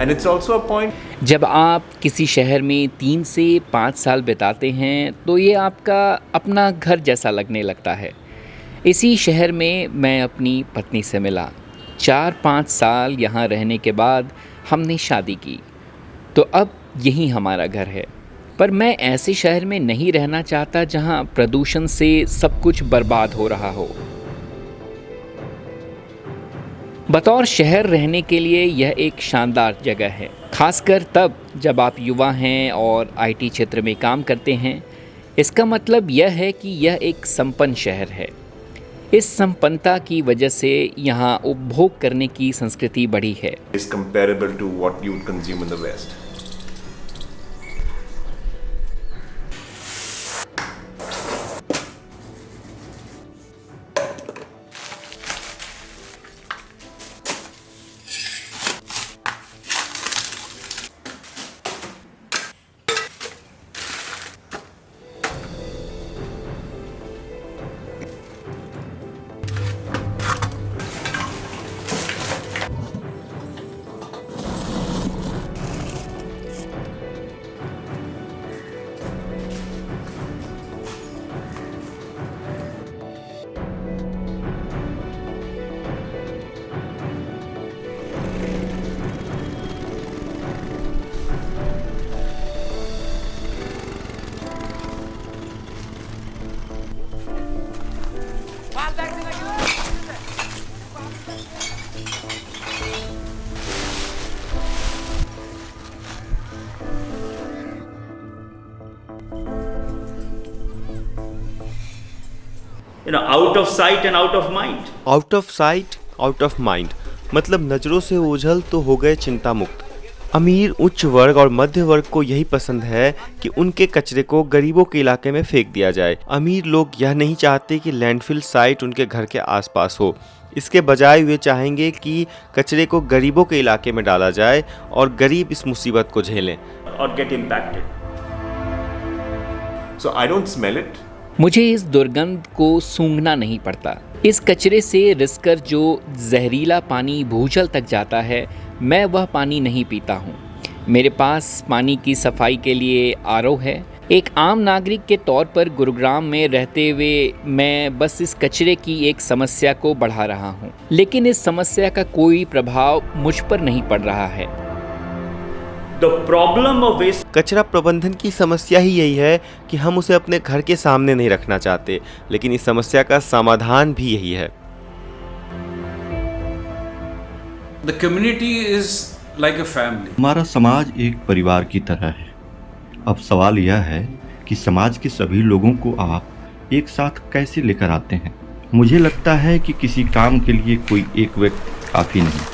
And it's also a point. जब आप किसी शहर में 3 से 5 साल बिताते हैं तो ये आपका अपना घर जैसा लगने लगता है। इसी शहर में मैं अपनी पत्नी से मिला। 4-5 साल यहाँ रहने के बाद हमने शादी की, तो अब यही हमारा घर है। पर मैं ऐसे शहर में नहीं रहना चाहता जहाँ प्रदूषण से सब कुछ बर्बाद हो रहा हो। बतौर शहर रहने के लिए यह एक शानदार जगह है, खासकर तब जब आप युवा हैं और आईटी क्षेत्र में काम करते हैं। इसका मतलब यह है कि यह एक संपन्न शहर है। इस संपन्नता की वजह से यहाँ उपभोग करने की संस्कृति बढ़ी है। Is comparable to what you would consume in the West. Out of sight and out of mind. Out of sight out of mind, मतलब नज़रों से ओझल तो हो गए चिंता मुक्त। अमीर, उच्च वर्ग और मध्य वर्ग को यही पसंद है कि उनके कचरे को गरीबों के इलाके में फेंक दिया जाए। अमीर लोग यह नहीं चाहते कि लैंडफिल साइट उनके घर के आसपास हो। इसके बजाय वे चाहेंगे कि कचरे को गरीबों के इलाके में डाला जाए और गरीब इस मुसीबत को झेलें। Or get impacted. So I don't smell it. मुझे इस दुर्गंध को सूंघना नहीं पड़ता। इस कचरे से रिसकर जो जहरीला पानी भूजल तक जाता है, मैं वह पानी नहीं पीता हूँ। मेरे पास पानी की सफाई के लिए आरओ है। एक आम नागरिक के तौर पर गुरुग्राम में रहते हुए मैं बस इस कचरे की एक समस्या को बढ़ा रहा हूँ, लेकिन इस समस्या का कोई प्रभाव मुझ पर नहीं पड़ रहा है। The problem of waste. कचरा प्रबंधन की समस्या ही यही है कि हम उसे अपने घर के सामने नहीं रखना चाहते, लेकिन इस समस्या का समाधान भी यही है। The community is like a family. हमारा समाज एक परिवार की तरह है। अब सवाल यह है कि समाज के सभी लोगों को आप एक साथ कैसे लेकर आते हैं। मुझे लगता है कि किसी काम के लिए कोई एक व्यक्ति काफ़ी नहीं,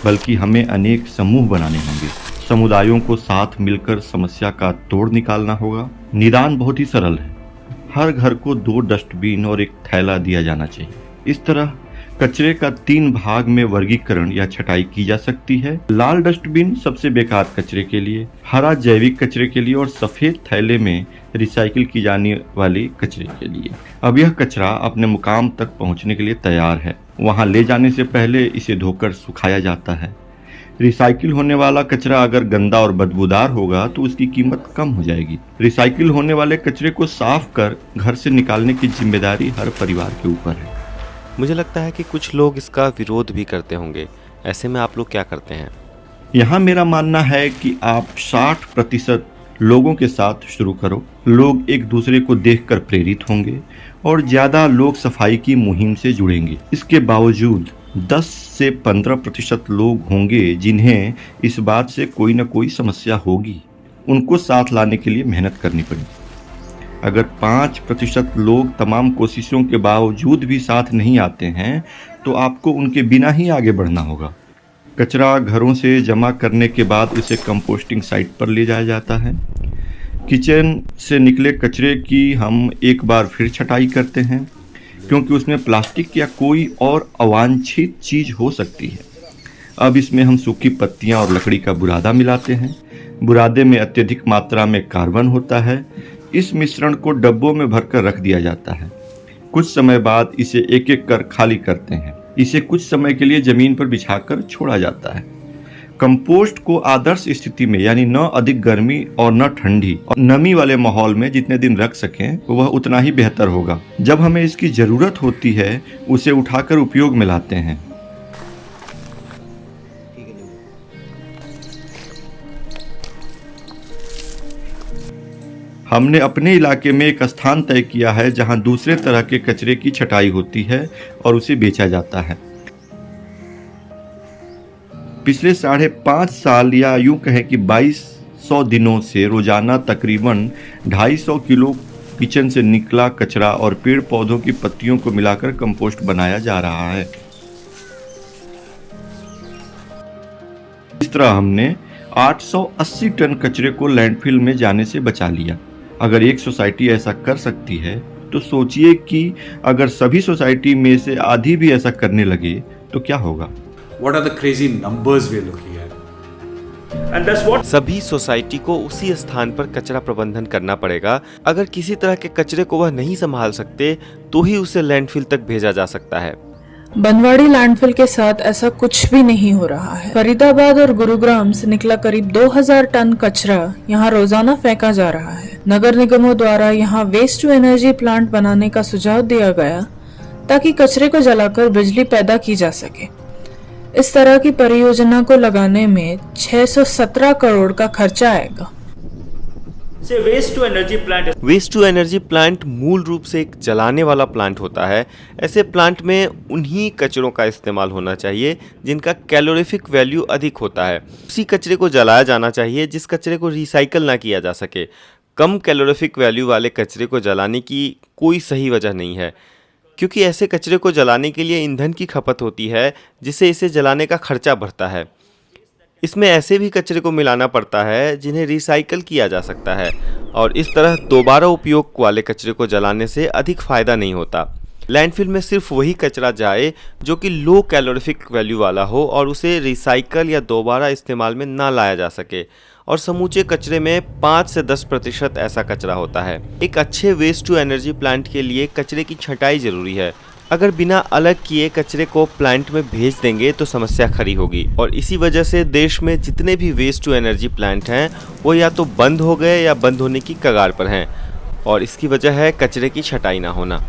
बल्कि हमें अनेक समूह बनाने होंगे। समुदायों को साथ मिलकर समस्या का तोड़ निकालना होगा। निदान बहुत ही सरल है। हर घर को 2 डस्टबिन और एक थैला दिया जाना चाहिए। इस तरह कचरे का 3 भाग में वर्गीकरण या छटाई की जा सकती है। लाल डस्टबिन सबसे बेकार कचरे के लिए, हरा जैविक कचरे के लिए और सफ़ेद थैले में रिसाइकिल की जाने वाले कचरे के लिए। अब यह कचरा अपने मुकाम तक पहुंचने के लिए तैयार है। वहां ले जाने से पहले इसे धोकर सुखाया जाता है। रिसाइकिल होने वाला कचरा अगर गंदा और बदबूदार होगा तो उसकी कीमत कम हो जाएगी। रिसाइकिल होने वाले कचरे को साफ कर घर से निकालने की जिम्मेदारी हर परिवार के ऊपर है। मुझे लगता है कि कुछ लोग इसका विरोध भी करते होंगे। ऐसे में आप लोग क्या करते हैं? यहाँ मेरा मानना है कि आप 60% लोगों के साथ शुरू करो। लोग एक दूसरे को देखकर प्रेरित होंगे और ज़्यादा लोग सफाई की मुहिम से जुड़ेंगे। इसके बावजूद 10 से 15% लोग होंगे जिन्हें इस बात से कोई ना कोई समस्या होगी। उनको साथ लाने के लिए मेहनत करनी पड़ेगी। अगर 5% लोग तमाम कोशिशों के बावजूद भी साथ नहीं आते हैं तो आपको उनके बिना ही आगे बढ़ना होगा। कचरा घरों से जमा करने के बाद उसे कंपोस्टिंग साइट पर ले जाया जाता है। किचन से निकले कचरे की हम एक बार फिर छटाई करते हैं, क्योंकि उसमें प्लास्टिक या कोई और अवांछित चीज़ हो सकती है। अब इसमें हम सूखी पत्तियां और लकड़ी का बुरादा मिलाते हैं। बुरादे में अत्यधिक मात्रा में कार्बन होता है। इस मिश्रण को डब्बों में भरकर रख दिया जाता है। कुछ समय बाद इसे एक एक कर खाली करते हैं। इसे कुछ समय के लिए ज़मीन पर बिछाकर छोड़ा जाता है। कंपोस्ट को आदर्श स्थिति में यानी न अधिक गर्मी और न ठंडी और नमी वाले माहौल में जितने दिन रख सकें वह उतना ही बेहतर होगा। जब हमें इसकी जरूरत होती है उसे उठाकर उपयोग में लाते हैं। हमने अपने इलाके में एक स्थान तय किया है जहां दूसरे तरह के कचरे की छटाई होती है और उसे बेचा जाता है। पिछले 5.5 साल या यूं कहें कि 2200 दिनों से रोजाना तकरीबन 250 किलो किचन से निकला कचरा और पेड़ पौधों की पत्तियों को मिलाकर कंपोस्ट बनाया जा रहा है। इस तरह हमने 880 टन कचरे को लैंडफिल में जाने से बचा लिया। अगर एक सोसाइटी ऐसा कर सकती है तो सोचिए कि अगर सभी सोसाइटी में से आधी भी ऐसा करने लगे तो क्या होगा। What are the crazy numbers we're looking at? And that's what सभी सोसाइटी को उसी स्थान पर कचरा प्रबंधन करना पड़ेगा। अगर किसी तरह के कचरे को वह नहीं संभाल सकते तो ही उसे लैंडफिल तक भेजा जा सकता है। बनवाड़ी लैंडफिल के साथ ऐसा कुछ भी नहीं हो रहा है। फरीदाबाद और गुरुग्राम से निकला करीब 2000 टन कचरा यहाँ रोजाना फेंका जा रहा है। नगर निगमों द्वारा यहाँ वेस्ट टू एनर्जी प्लांट बनाने का सुझाव दिया गया ताकि कचरे को जलाकर बिजली पैदा की जा सके। इस तरह की परियोजना को लगाने में 617 करोड़ का खर्चा आएगा। say waste to energy plant is waste to energy plant मूल रूप से एक जलाने वाला प्लांट होता है। ऐसे प्लांट में उन्हीं कचरों का इस्तेमाल होना चाहिए जिनका कैलोरीफिक वैल्यू अधिक होता है। उसी कचरे को जलाया जाना चाहिए जिस कचरे को रिसाइकल ना किया जा सके। कम कैलोरीफिक वैल्यू वाले कचरे को जलाने की कोई सही वजह नहीं है, क्योंकि ऐसे कचरे को जलाने के लिए ईंधन की खपत होती है जिससे इसे जलाने का खर्चा बढ़ता है। इसमें ऐसे भी कचरे को मिलाना पड़ता है जिन्हें रिसाइकल किया जा सकता है और इस तरह दोबारा उपयोग वाले कचरे को जलाने से अधिक फ़ायदा नहीं होता। लैंडफिल में सिर्फ वही कचरा जाए जो कि लो कैलोरीफिक वैल्यू वाला हो और उसे रिसाइकल या दोबारा इस्तेमाल में ना लाया जा सके, और समूचे कचरे में 5 से 10% ऐसा कचरा होता है। एक अच्छे वेस्ट टू एनर्जी प्लांट के लिए कचरे की छँटाई ज़रूरी है। अगर बिना अलग किए कचरे को प्लांट में भेज देंगे तो समस्या खड़ी होगी, और इसी वजह से देश में जितने भी वेस्ट टू एनर्जी प्लांट हैं वो या तो बंद हो गए या बंद होने की कगार पर हैं, और इसकी वजह है कचरे की छँटाई ना होना।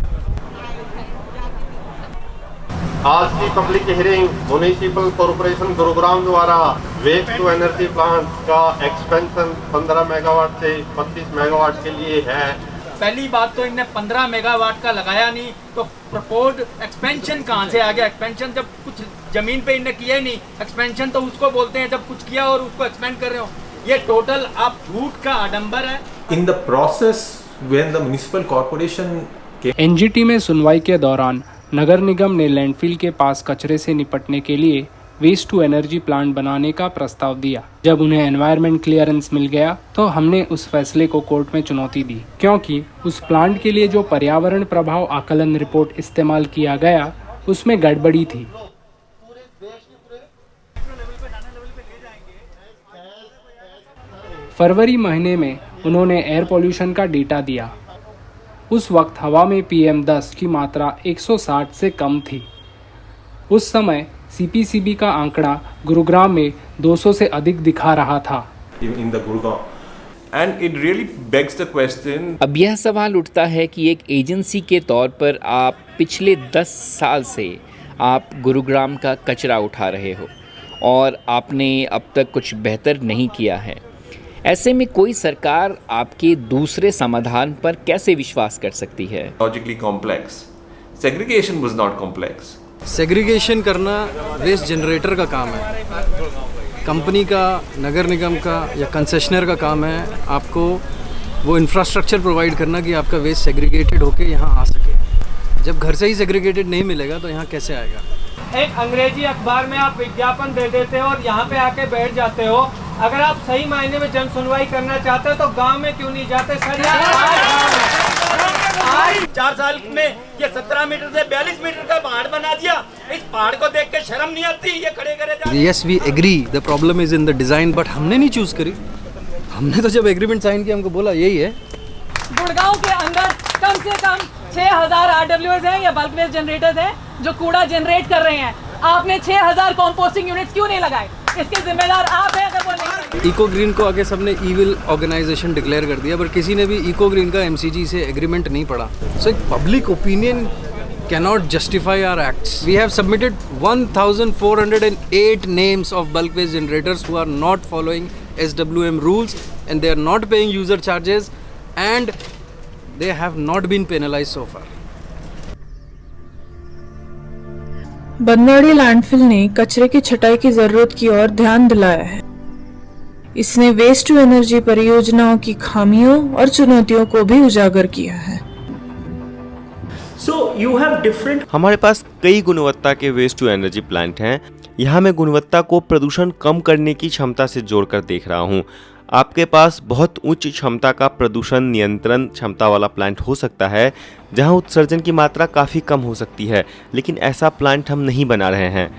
आज की public hearing municipal corporation Gurugram द्वारा वेस्ट टू एनर्जी प्लांट का एक्सपेंशन 15 मेगावाट से 25 मेगावाट के लिए है। पहली बात तो इनने 15 मेगावाट का लगाया नहीं, तो प्रपोज्ड एक्सपेंशन कहाँ से आ गया? एक्सपेंशन जब कुछ जमीन पे इनने किया ही नहीं। एक्सपेंशन तो उसको बोलते हैं जब कुछ किया और उसको एक्सपेंड कर रहे हो। ये टोटल आप झूठ का आडंबर है। In the process when the municipal corporation NGT में सुनवाई के दौरान नगर निगम ने लैंडफिल के पास कचरे से निपटने के लिए वेस्ट टू एनर्जी प्लांट बनाने का प्रस्ताव दिया। जब उन्हें एनवायरमेंट क्लियरेंस मिल गया तो हमने उस फैसले को कोर्ट में चुनौती दी, क्योंकि उस प्लांट के लिए जो पर्यावरण प्रभाव आकलन रिपोर्ट इस्तेमाल किया गया उसमें गड़बड़ी थी। फरवरी महीने में उन्होंने एयर पोल्यूशन का डेटा दिया। उस वक्त हवा में PM10 की मात्रा 160 से कम थी। उस समय CPCB का आंकड़ा गुरुग्राम में 200 से अधिक दिखा रहा था। in the Gurgaon. And it really begs the question. अब यह सवाल उठता है कि एक एजेंसी के तौर पर आप पिछले 10 साल से आप गुरुग्राम का कचरा उठा रहे हो और आपने अब तक कुछ बेहतर नहीं किया है। ऐसे में कोई सरकार आपके दूसरे समाधान पर कैसे विश्वास कर सकती है? Logically complex. Segregation was not complex. Segregation करना वेस्ट जनरेटर का काम है, कंपनी का, नगर निगम का या कंसेशनर का काम है आपको वो इंफ्रास्ट्रक्चर प्रोवाइड करना कि आपका वेस्ट सेग्रीगेटेड होके यहाँ आ सके। जब घर से ही सेग्रीगेटेड नहीं मिलेगा तो यहाँ कैसे आएगा? एक अंग्रेजी अखबार में आप विज्ञापन दे देते हो और यहाँ पे आके बैठ जाते हो। अगर आप सही मायने में जन सुनवाई करना चाहते हो तो गांव में क्यों नहीं जाते? सर आज 4 साल में ये 17 मीटर से 42 मीटर का पहाड़ बना दिया। इस पहाड़ को देख के शर्म नहीं आती? ये खड़े करे। Yes we agree the problem is in the design, but हमने नहीं चूज करी। हमने तो जब एग्रीमेंट साइन किया हमको बोला यही है। गुड़गांव के अंदर कम से कम 6000 RWS हैं या बल्क वेस्ट जनरेटर्स हैं जो कूड़ा जनरेट कर रहे हैं। आपने 6000 कंपोस्टिंग यूनिट्स क्यों नहीं लगाए? इसके जिम्मेदार आप हैं अगर वो नहीं। इको ग्रीन को आगे सबने ईविल ऑर्गेनाइजेशन डिक्लेयर कर दिया, पर किसी ने भी इको ग्रीन का एमसीजी से एग्रीमेंट नहीं पढ़ा। सो एक public opinion cannot justify our acts. We have submitted 1,408 names of bulk waste generators who are not following SWM rules and they are not paying user charges and they have not been penalized so far. Banwadi landfill ने कचरे की छटाई की जरूरत की ओर ध्यान दिलाया है। इसने वेस्ट टू एनर्जी परियोजनाओं की खामियों और चुनौतियों को भी उजागर किया है। So you have different हमारे पास कई गुणवत्ता के वेस्ट टू एनर्जी प्लांट हैं। यहाँ मैं गुणवत्ता को प्रदूषण कम करने की क्षमता से जोड़कर देख रहा हूँ। आपके पास बहुत उच्च क्षमता का प्रदूषण नियंत्रण क्षमता वाला प्लांट हो सकता है जहाँ उत्सर्जन की मात्रा काफ़ी कम हो सकती है, लेकिन ऐसा प्लांट हम नहीं बना रहे हैं।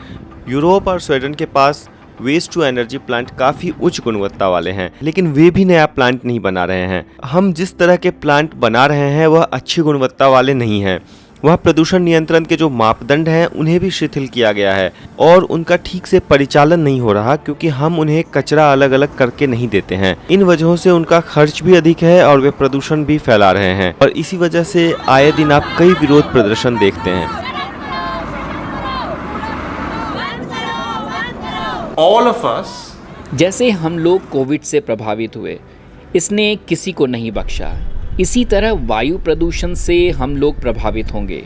यूरोप और स्वीडन के पास वेस्ट टू एनर्जी प्लांट काफ़ी उच्च गुणवत्ता वाले हैं, लेकिन वे भी नया प्लांट नहीं बना रहे हैं। हम जिस तरह के प्लांट बना रहे हैं वह अच्छी गुणवत्ता वाले नहीं हैं। वह प्रदूषण नियंत्रण के जो मापदंड हैं उन्हें भी शिथिल किया गया है और उनका ठीक से परिचालन नहीं हो रहा, क्योंकि हम उन्हें कचरा अलग अलग करके नहीं देते हैं। इन वजहों से उनका खर्च भी अधिक है और वे प्रदूषण भी फैला रहे हैं, और इसी वजह से आए दिन आप कई विरोध प्रदर्शन देखते हैं। All of us जैसे हम लोग कोविड से प्रभावित हुए, इसने किसी को नहीं बख्शा। इसी तरह वायु प्रदूषण से हम लोग प्रभावित होंगे,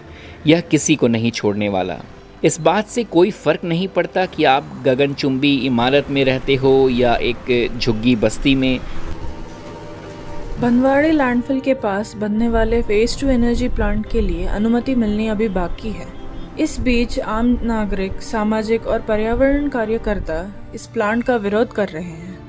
यह किसी को नहीं छोड़ने वाला। इस बात से कोई फ़र्क नहीं पड़ता कि आप गगनचुंबी इमारत में रहते हो या एक झुग्गी बस्ती में। बनवाड़ी लैंडफिल के पास बनने वाले वेस्ट टू एनर्जी प्लांट के लिए अनुमति मिलनी अभी बाकी है। इस बीच आम नागरिक, सामाजिक और पर्यावरण कार्यकर्ता इस प्लांट का विरोध कर रहे हैं।